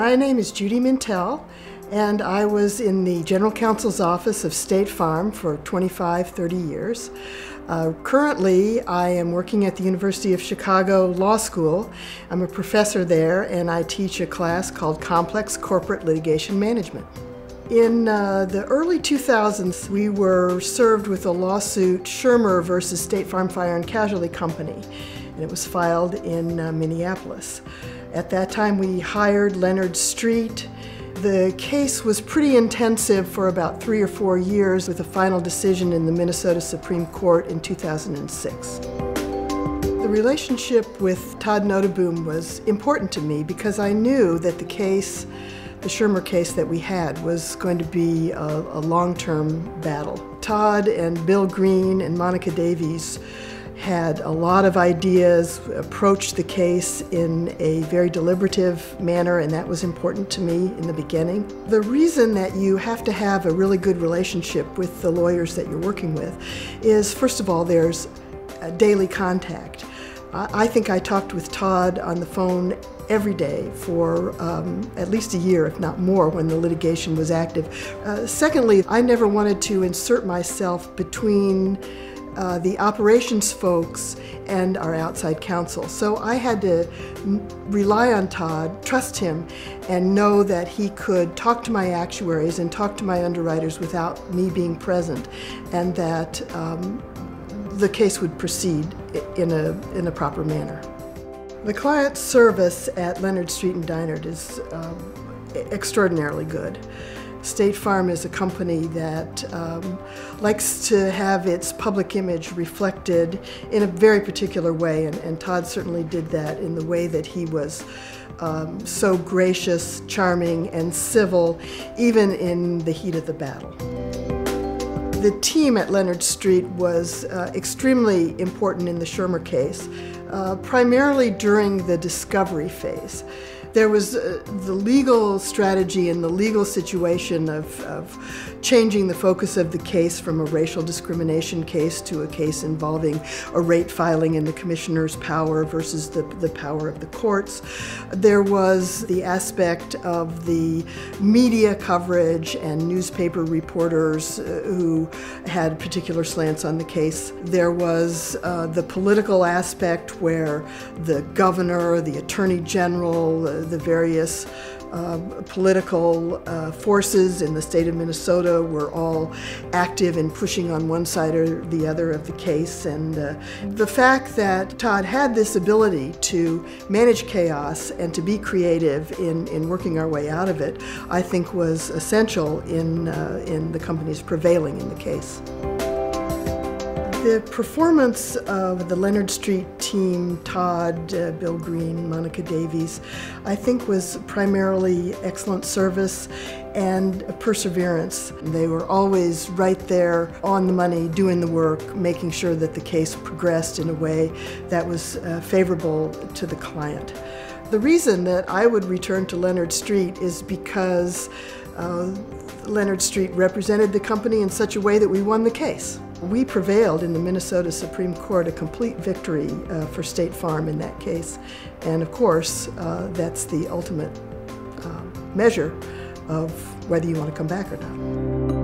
My name is Judy Mintel, and I was in the General Counsel's office of State Farm for 25-30 years. Currently, I am working at the University of Chicago Law School. I'm a professor there, and I teach a class called Complex Corporate Litigation Management. In the early 2000s, we were served with a lawsuit, Schirmer versus State Farm Fire and Casualty Company, and it was filed in Minneapolis. At that time, we hired Leonard Street. The case was pretty intensive for about 3 or 4 years, with a final decision in the Minnesota Supreme Court in 2006. The relationship with Todd Noteboom was important to me because I knew that the case, the Schirmer case that we had, was going to be a long-term battle. Todd and Bill Green and Monica Davies had a lot of ideas, approached the case in a very deliberative manner, and that was important to me in the beginning. The reason that you have to have a really good relationship with the lawyers that you're working with is, first of all, there's a daily contact. I think I talked with Todd on the phone every day for at least a year, if not more, when the litigation was active. Secondly, I never wanted to insert myself between the operations folks and our outside counsel. So I had to rely on Todd, trust him, and know that he could talk to my actuaries and talk to my underwriters without me being present, and that the case would proceed in a proper manner. The client service at Leonard Street and Deinard is extraordinarily good. State Farm is a company that likes to have its public image reflected in a very particular way, and Todd certainly did that in the way that he was so gracious, charming, and civil, even in the heat of the battle. The team at Leonard Street was extremely important in the Schirmer case, primarily during the discovery phase. There was the legal strategy and the legal situation of changing the focus of the case from a racial discrimination case to a case involving a rate filing in the commissioner's power versus the power of the courts. There was the aspect of the media coverage and newspaper reporters who had particular slants on the case. There was the political aspect where the governor, the attorney general, the various political forces in the state of Minnesota were all active in pushing on one side or the other of the case. And the fact that Todd had this ability to manage chaos and to be creative in working our way out of it, I think was essential in the company's prevailing in the case. The performance of the Leonard Street team, Todd, Bill Green, Monica Davies, I think was primarily excellent service and perseverance. They were always right there on the money, doing the work, making sure that the case progressed in a way that was favorable to the client. The reason that I would return to Leonard Street is because Leonard Street represented the company in such a way that we won the case. We prevailed in the Minnesota Supreme Court, a complete victory for State Farm in that case. And of course, that's the ultimate measure of whether you want to come back or not.